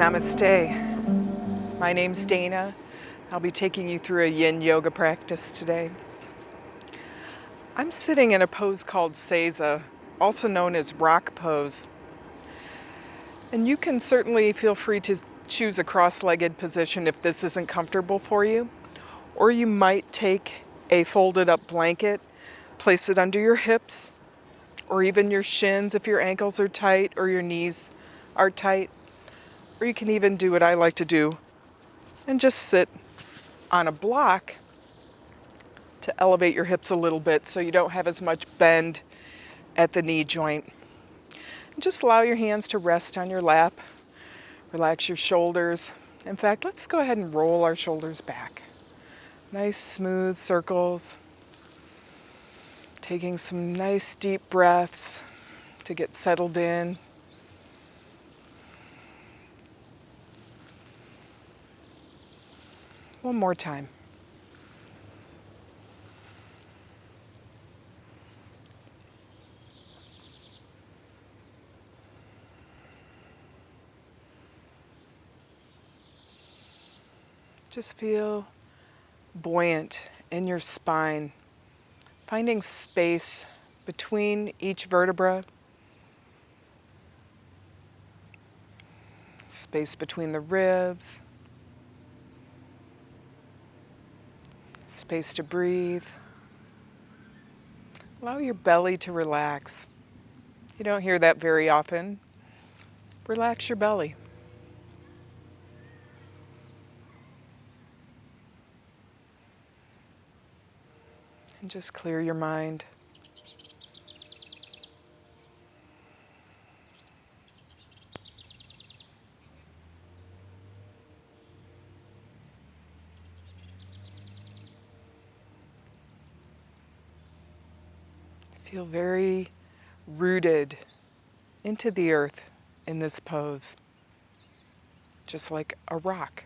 Namaste. My name's Dana. I'll be taking you through a yin yoga practice today. I'm sitting in a pose called Seiza, also known as rock pose. And you can certainly feel free to choose a cross-legged position if this isn't comfortable for you. Or you might take a folded up blanket, place it under your hips, or even your shins if your ankles are tight or your knees are tight. Or you can even do what I like to do and just sit on a block to elevate your hips a little bit so you don't have as much bend at the knee joint. And just allow your hands to rest on your lap. Relax your shoulders. In fact, let's go ahead and roll our shoulders back. Nice smooth circles. Taking some nice deep breaths to get settled in. One more time. Just feel buoyant in your spine, finding space between each vertebra, space between the ribs, space to breathe. Allow your belly to relax. You don't hear that very often. Relax your belly. And just clear your mind. Feel very rooted into the earth in this pose, just like a rock.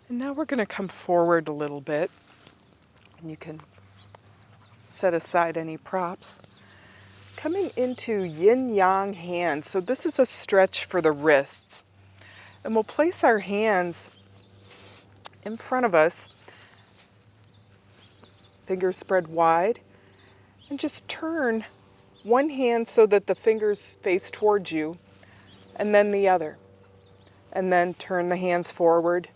And now we're going to come forward a little bit. And you can set aside any props. Coming into yin-yang hands. So this is a stretch for the wrists. And we'll place our hands in front of us, fingers spread wide, and just turn one hand so that the fingers face towards you, and then the other. And then turn the hands forward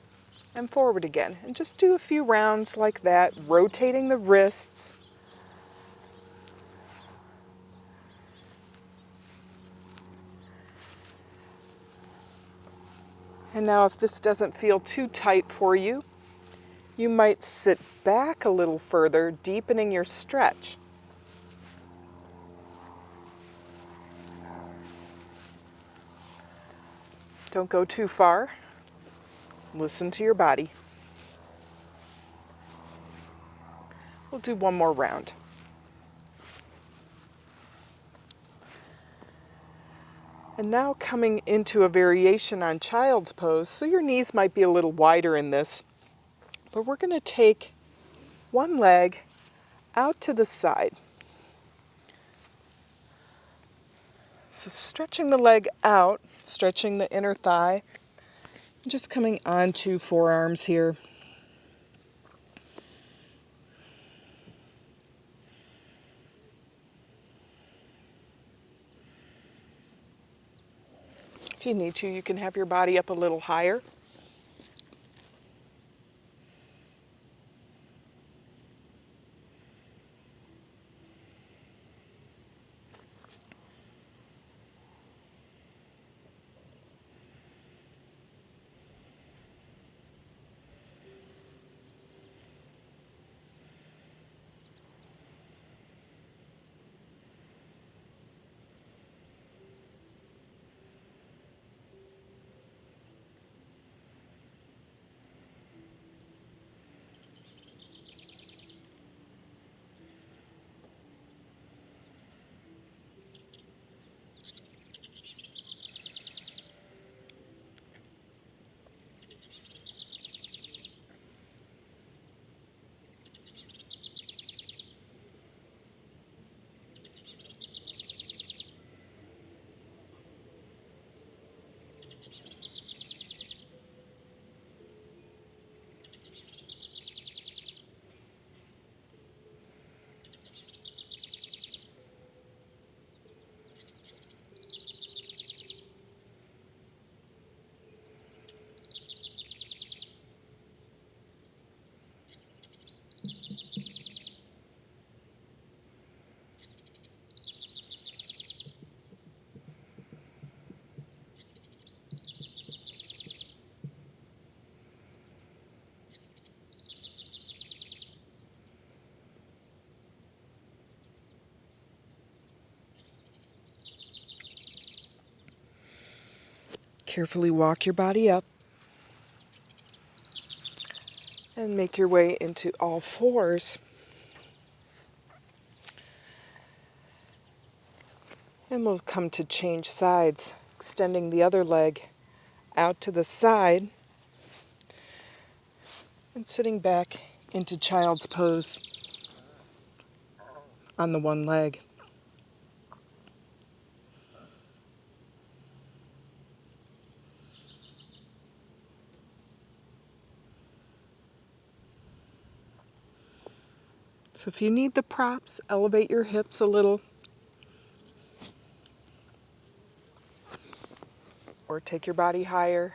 and forward again. And just do a few rounds like that, rotating the wrists. And now if this doesn't feel too tight for you, you might sit back a little further, deepening your stretch. Don't go too far. Listen to your body. We'll do one more round. And now coming into a variation on child's pose, so your knees might be a little wider in this, but we're going to take one leg out to the side. So stretching the leg out, stretching the inner thigh, just coming onto forearms here. If you need to, you can have your body up a little higher. Carefully walk your body up and make your way into all fours. And we'll come to change sides, extending the other leg out to the side and sitting back into child's pose on the one leg. So if you need the props, elevate your hips a little or take your body higher.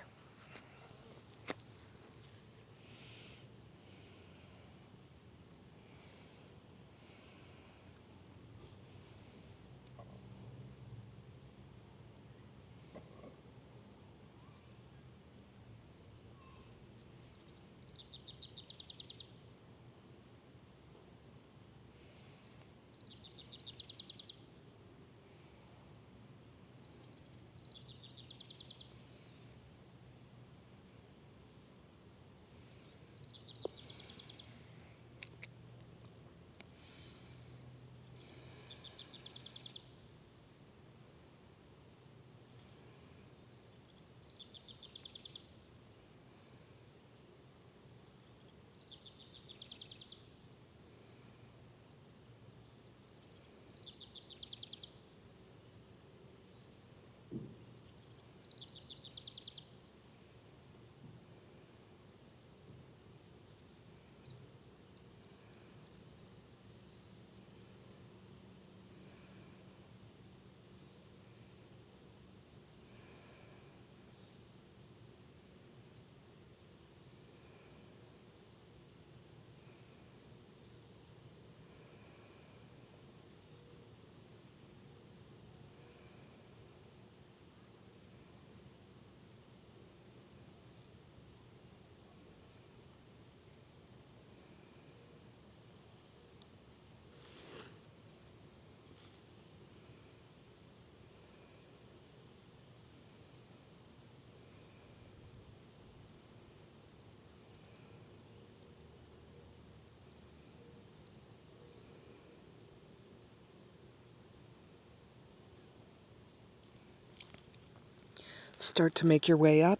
Start to make your way up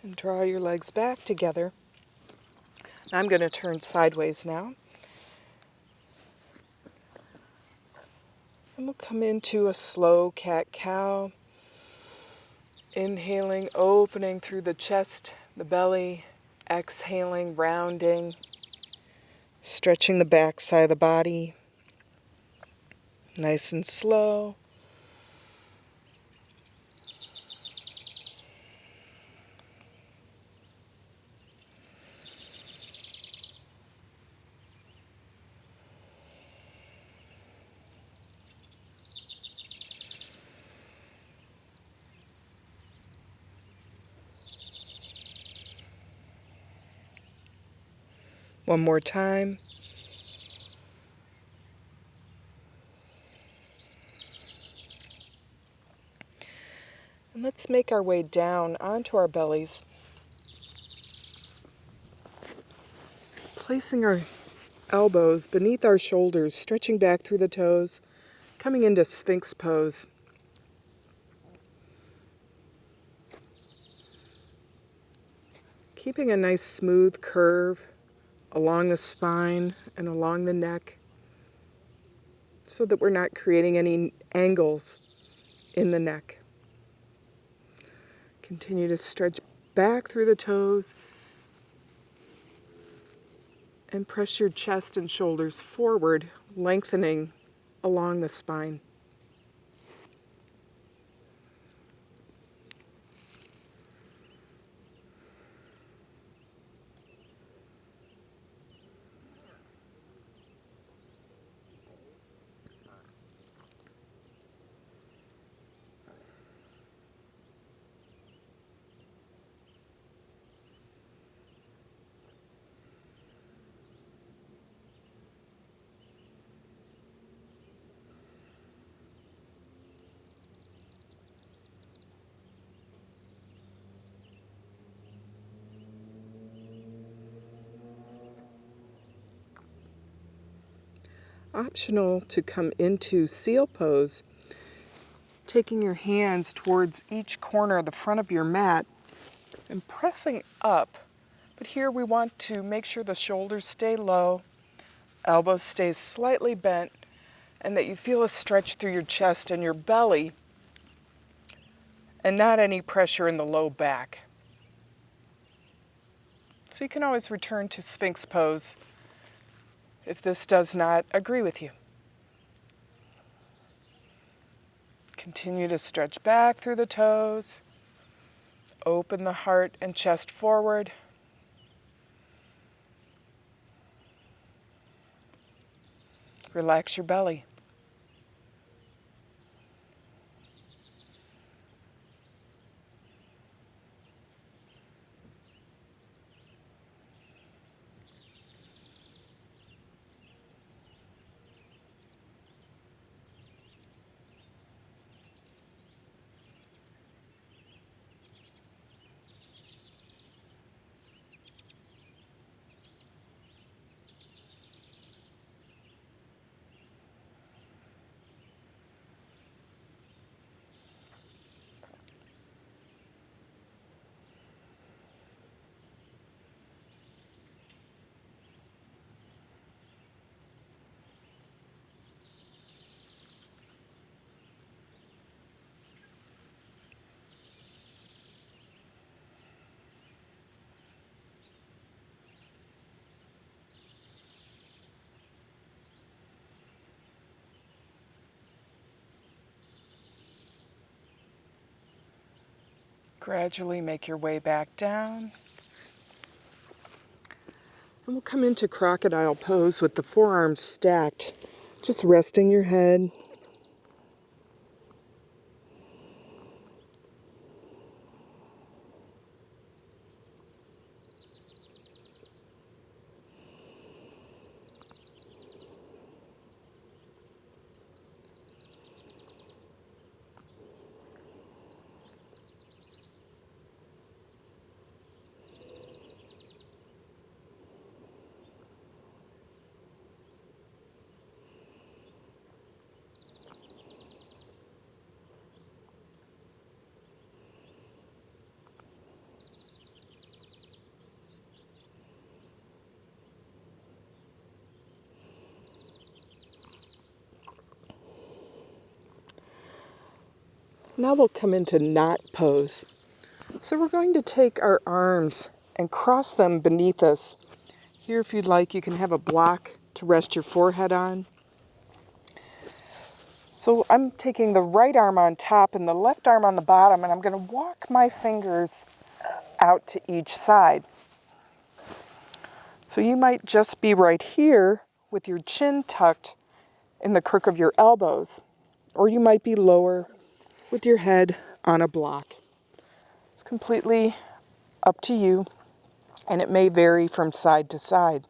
and draw your legs back together. I'm going to turn sideways now. And we'll come into a slow cat-cow. Inhaling, opening through the chest, the belly. Exhaling, rounding. Stretching the back side of the body. Nice and slow. One more time. And let's make our way down onto our bellies. Placing our elbows beneath our shoulders, stretching back through the toes, coming into Sphinx pose. Keeping a nice smooth curve along the spine and along the neck so that we're not creating any angles in the neck. Continue to stretch back through the toes and press your chest and shoulders forward, lengthening along the spine. optional to come into seal pose, taking your hands towards each corner of the front of your mat and pressing up. But here we want to make sure the shoulders stay low, elbows stay slightly bent, and that you feel a stretch through your chest and your belly, and not any pressure in the low back. So you can always return to Sphinx pose if this does not agree with you. Continue to stretch back through the toes. Open the heart and chest forward. Relax your belly. Gradually make your way back down. And we'll come into crocodile pose with the forearms stacked, just resting your head. Now we'll come into knot pose. So we're going to take our arms and cross them beneath us. Here, if you'd like, you can have a block to rest your forehead on. So I'm taking the right arm on top and the left arm on the bottom, and I'm going to walk my fingers out to each side. So you might just be right here with your chin tucked in the crook of your elbows, or you might be lower with your head on a block. It's completely up to you, and it may vary from side to side.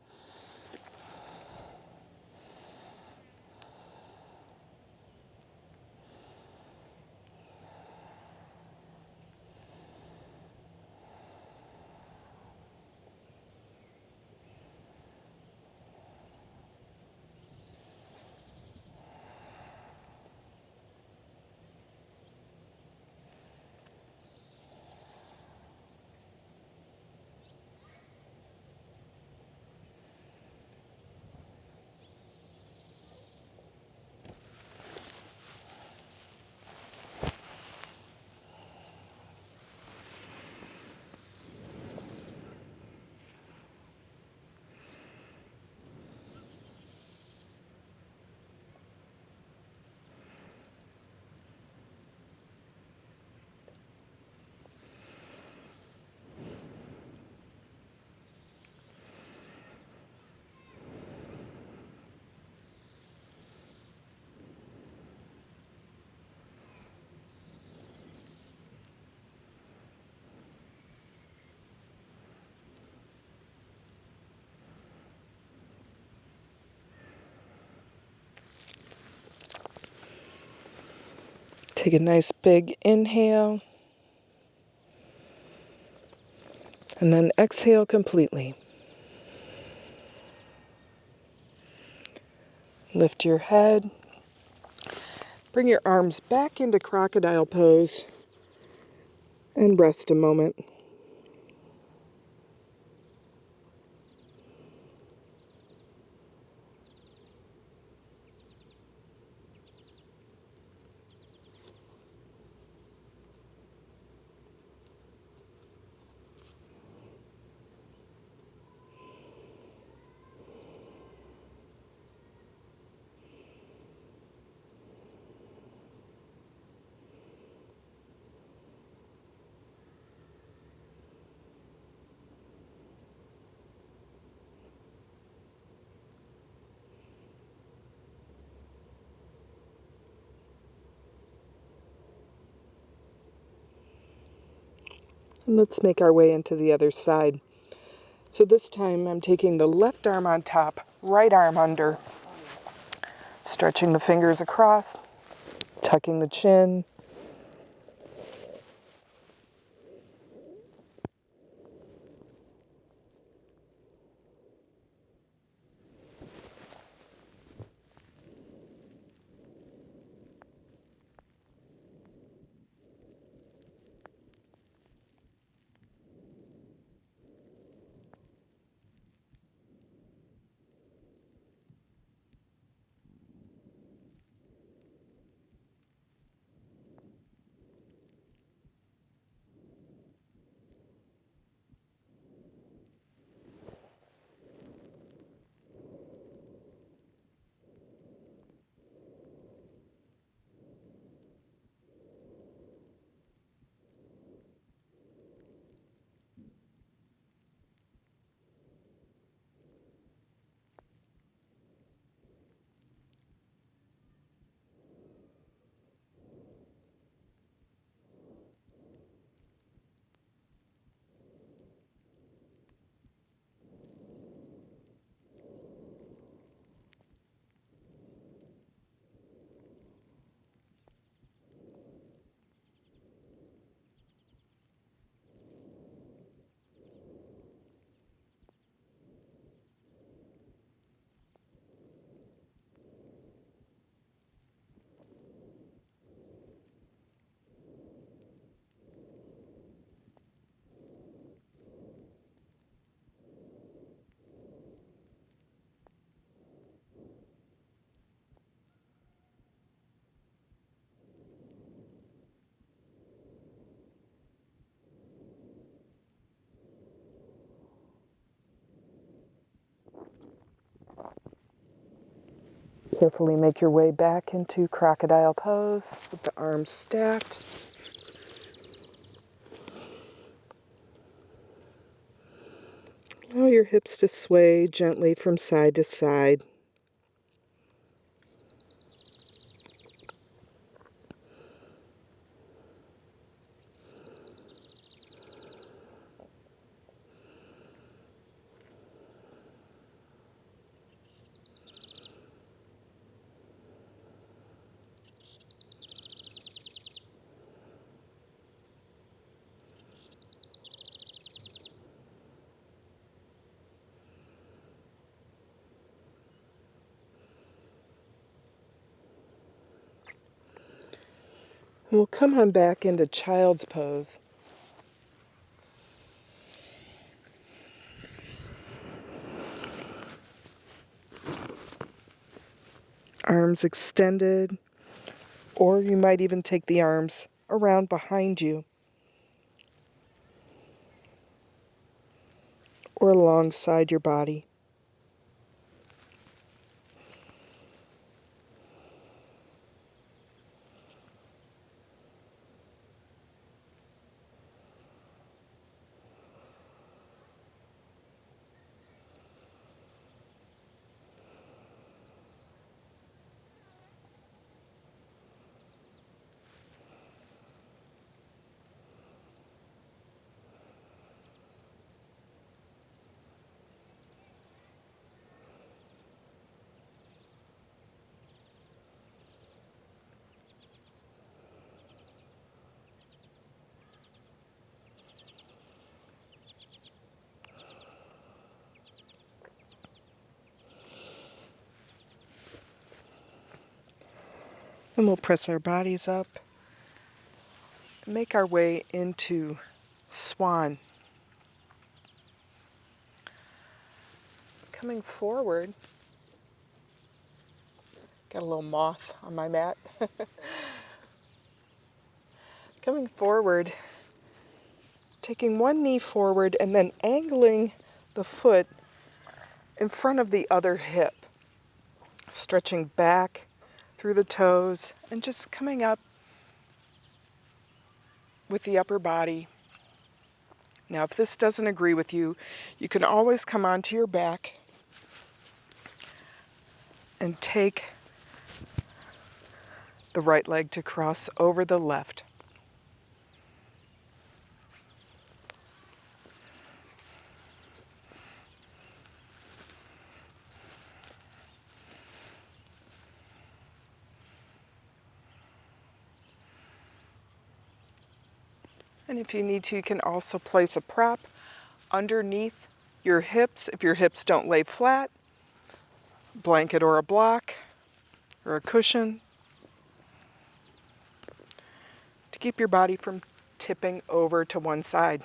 Take a nice big inhale, and then exhale completely. Lift your head. Bring your arms back into crocodile pose and rest a moment. And let's make our way into the other side. So this time I'm taking the left arm on top, right arm under, stretching the fingers across, tucking the chin. Carefully make your way back into crocodile pose with the arms stacked. Allow your hips to sway gently from side to side. We'll come on back into child's pose. Arms extended, or you might even take the arms around behind you or alongside your body. And we'll press our bodies up and make our way into swan. Coming forward, got a little moth on my mat. Coming forward, taking one knee forward and then angling the foot in front of the other hip, stretching back through the toes and just coming up with the upper body. Now, if this doesn't agree with you, you can always come onto your back and take the right leg to cross over the left. And if you need to, you can also place a prop underneath your hips if your hips don't lay flat, blanket or a block or a cushion to keep your body from tipping over to one side.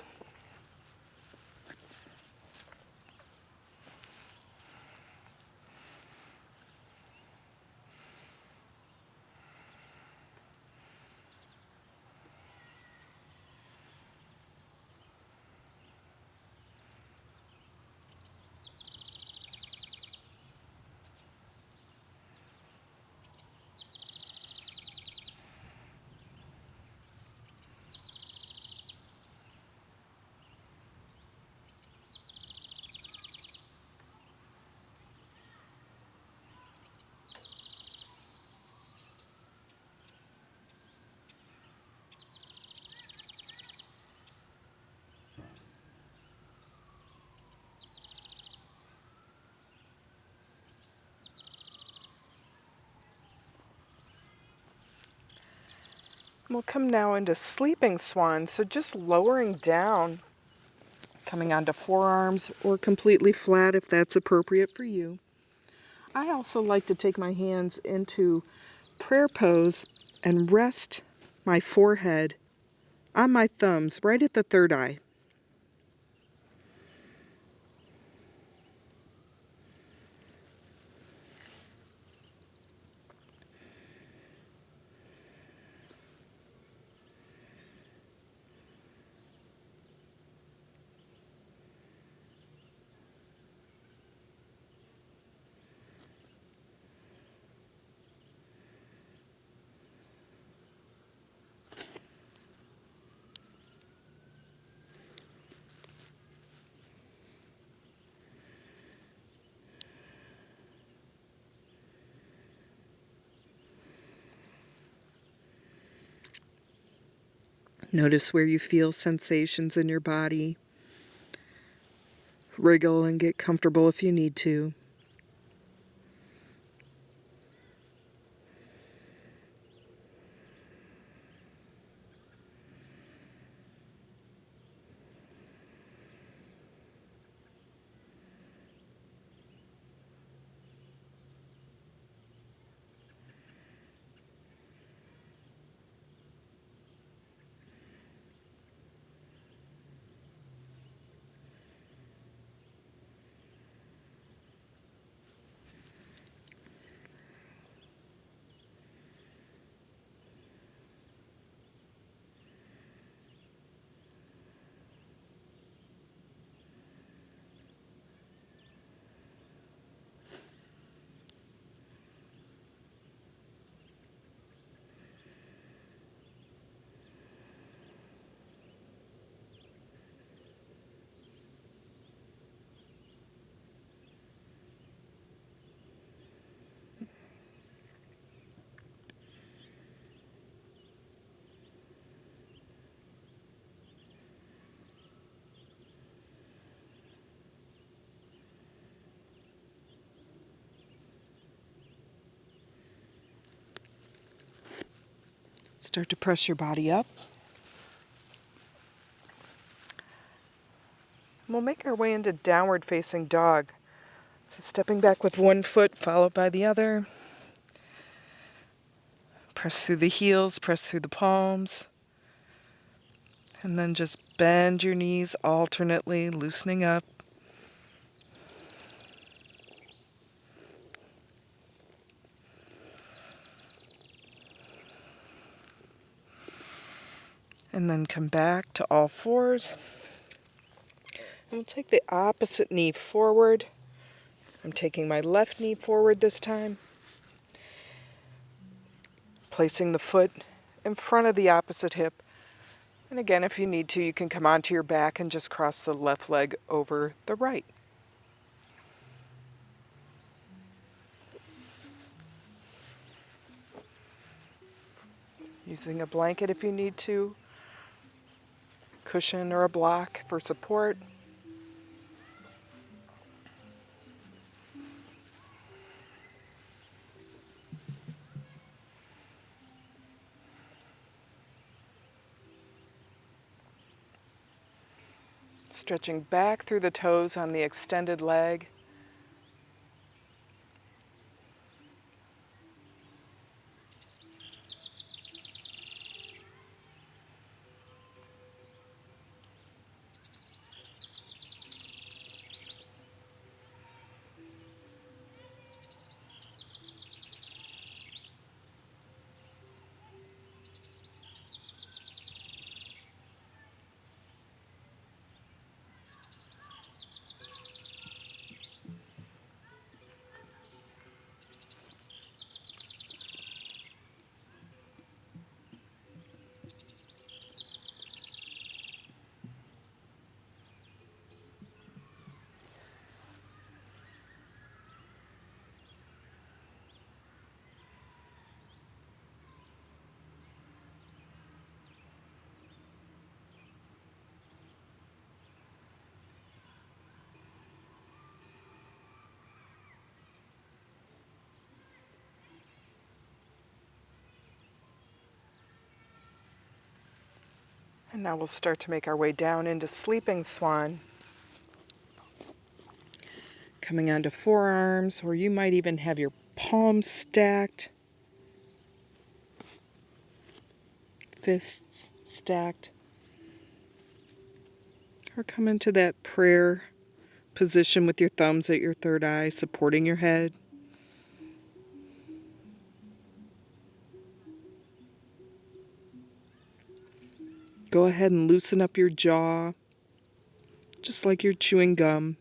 We'll come now into sleeping swan, so just lowering down, coming onto forearms or completely flat if that's appropriate for you. I also like to take my hands into prayer pose and rest my forehead on my thumbs right at the third eye. Notice where you feel sensations in your body. Wriggle and get comfortable if you need to. Start to press your body up. We'll make our way into downward facing dog. So stepping back with one foot followed by the other. Press through the heels, press through the palms, and then just bend your knees alternately, loosening up. And then come back to all fours. And we'll take the opposite knee forward. I'm taking my left knee forward this time. Placing the foot in front of the opposite hip. And again, if you need to, you can come onto your back and just cross the left leg over the right. Using a blanket if you need to, cushion or a block for support. Stretching back through the toes on the extended leg. And now we'll start to make our way down into Sleeping Swan. Coming onto forearms, or you might even have your palms stacked, fists stacked. Or come into that prayer position with your thumbs at your third eye, supporting your head. Go ahead and loosen up your jaw, just like you're chewing gum.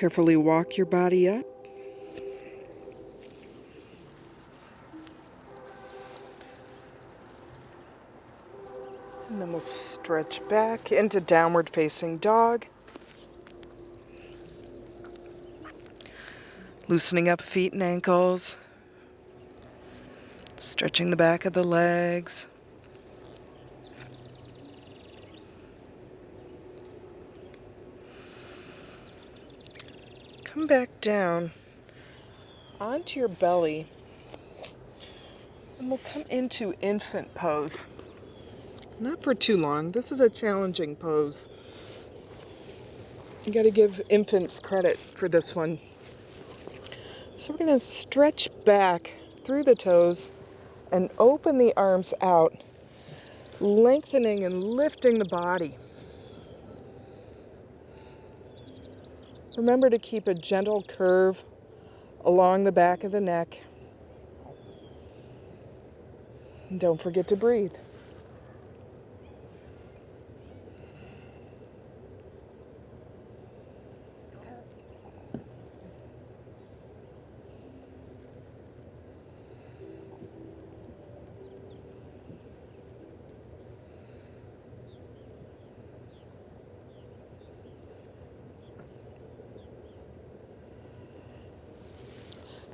Carefully walk your body up. And then we'll stretch back into downward facing dog. Loosening up feet and ankles. Stretching the back of the legs. Come back down onto your belly. And we'll come into infant pose. Not for too long. This is a challenging pose. You got to give infants credit for this one. So we're going to stretch back through the toes and open the arms out, lengthening and lifting the body. Remember to keep a gentle curve along the back of the neck. And don't forget to breathe.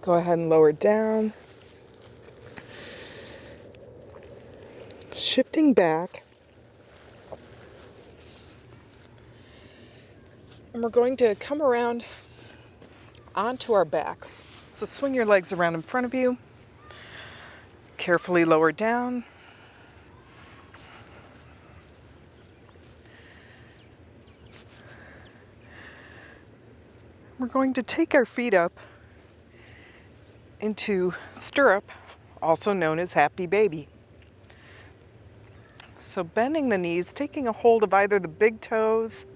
Go ahead and lower down. Shifting back. And we're going to come around onto our backs. So swing your legs around in front of you. Carefully lower down. We're going to take our feet up into stirrup, also known as happy baby. So bending the knees, taking a hold of either the big toes,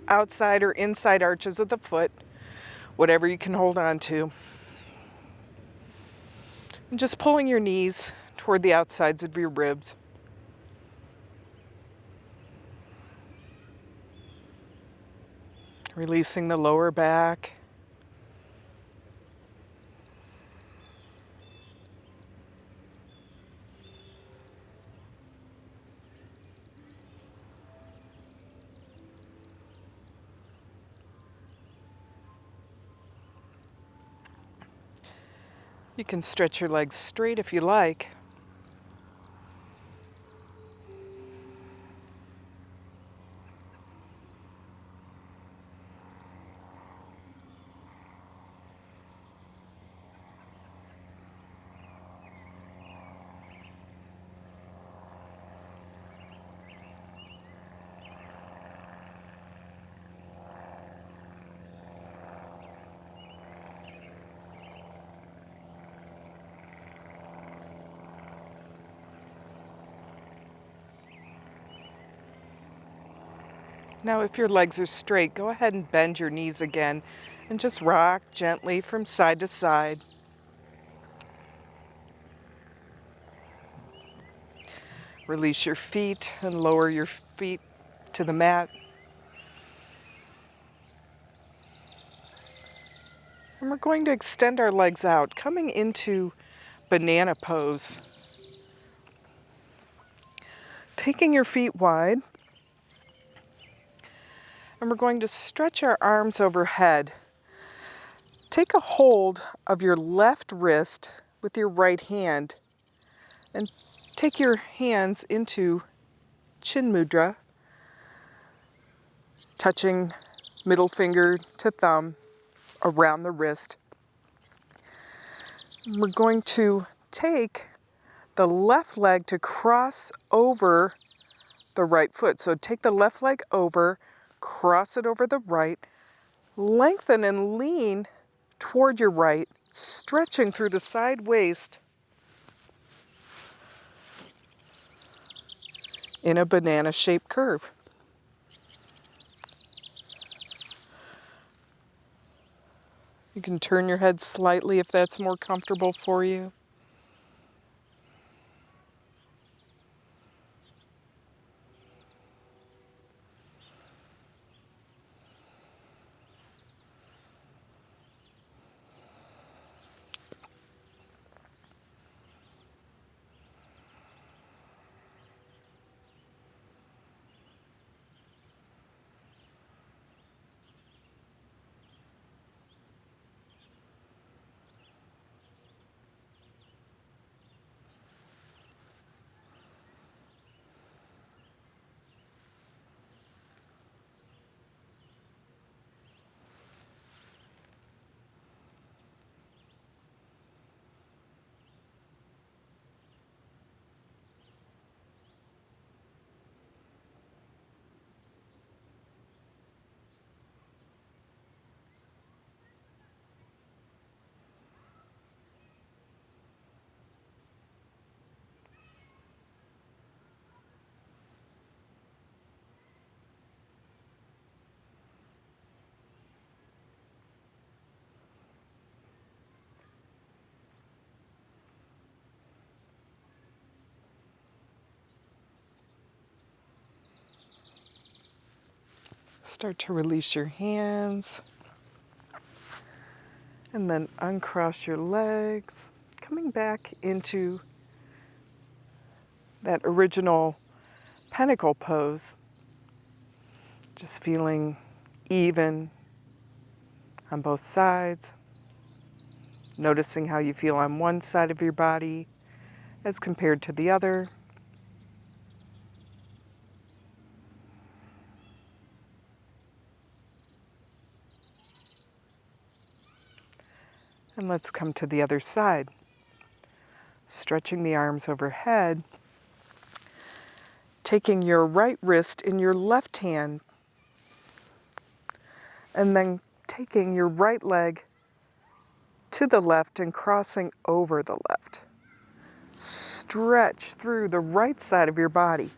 outside or inside arches of the foot, whatever you can hold on to. And just pulling your knees toward the outsides of your ribs. Releasing the lower back. You can stretch your legs straight if you like. Now, if your legs are straight, go ahead and bend your knees again and just rock gently from side to side. Release your feet and lower your feet to the mat. And we're going to extend our legs out, coming into banana pose. Taking your feet wide. And we're going to stretch our arms overhead. Take a hold of your left wrist with your right hand and take your hands into Chin Mudra, touching middle finger to thumb around the wrist. We're going to take the left leg to cross over the right foot. So take the left leg over, cross it over the right, lengthen and lean toward your right, stretching through the side waist in a banana-shaped curve. You can turn your head slightly if that's more comfortable for you. Start to release your hands. And then uncross your legs, coming back into that original pentacle pose. Just feeling even on both sides. Noticing how you feel on one side of your body as compared to the other. And let's come to the other side. Stretching the arms overhead. Taking your right wrist in your left hand. And then taking your right leg to the left and crossing over the left. Stretch through the right side of your body.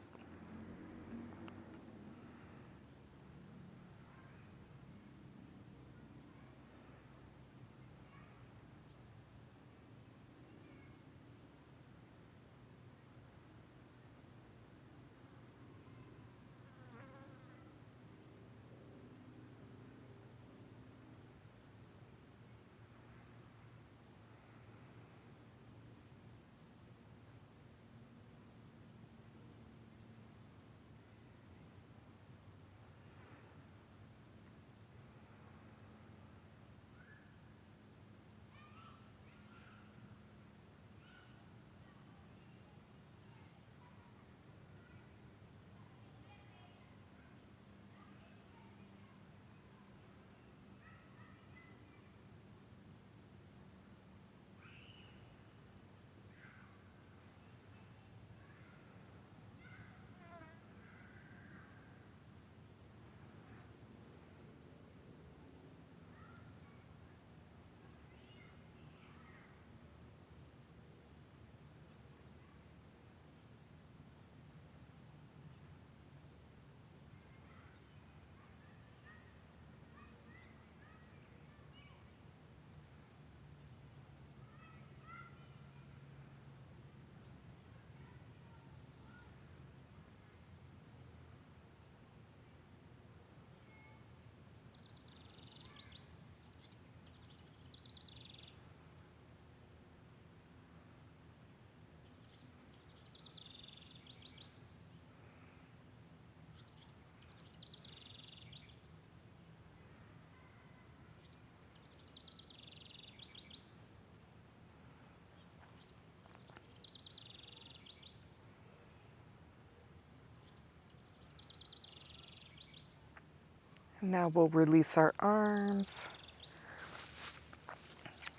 And now we'll release our arms,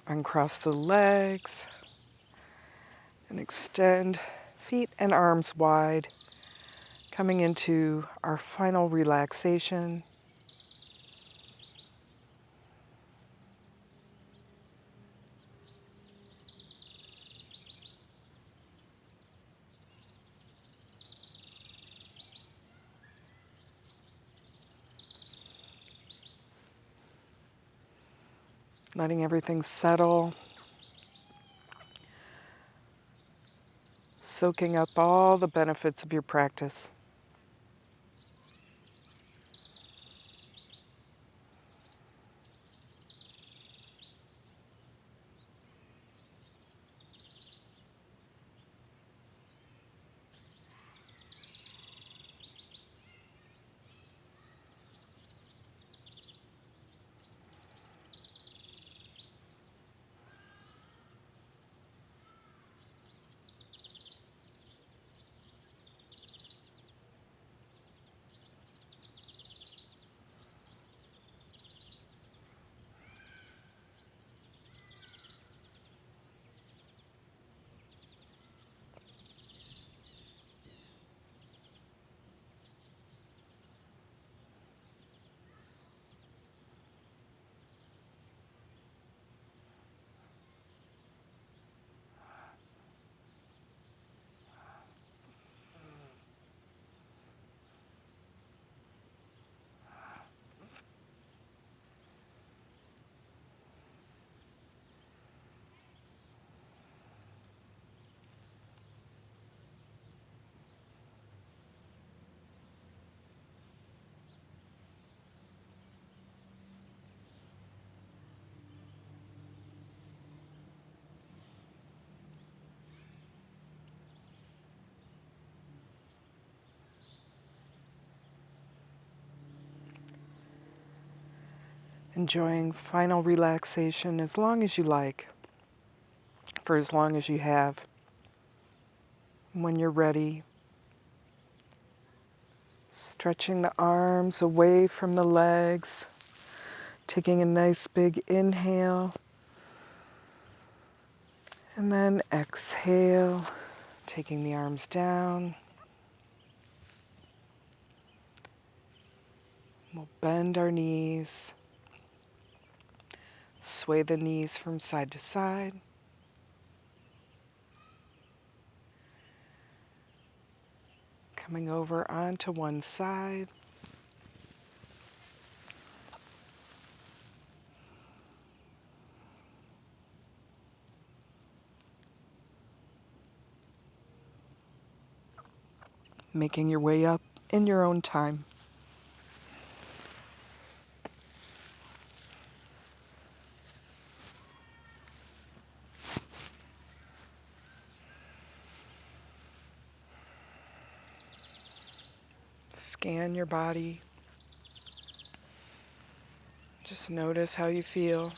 uncross the legs, and extend feet and arms wide, coming into our final relaxation. Letting everything settle, soaking up all the benefits of your practice. enjoying final relaxation as long as you like, for as long as you have. When you're ready, stretching the arms away from the legs, taking a nice big inhale, and then exhale, taking the arms down. We'll bend our knees, sway the knees from side to side. Coming over onto one side. Making your way up in your own time. Scan your body. Just notice how you feel.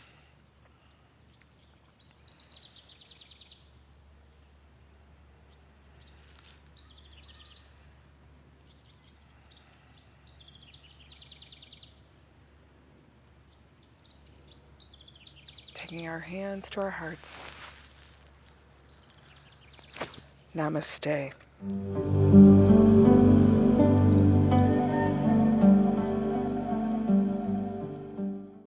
Taking our hands to our hearts. Namaste.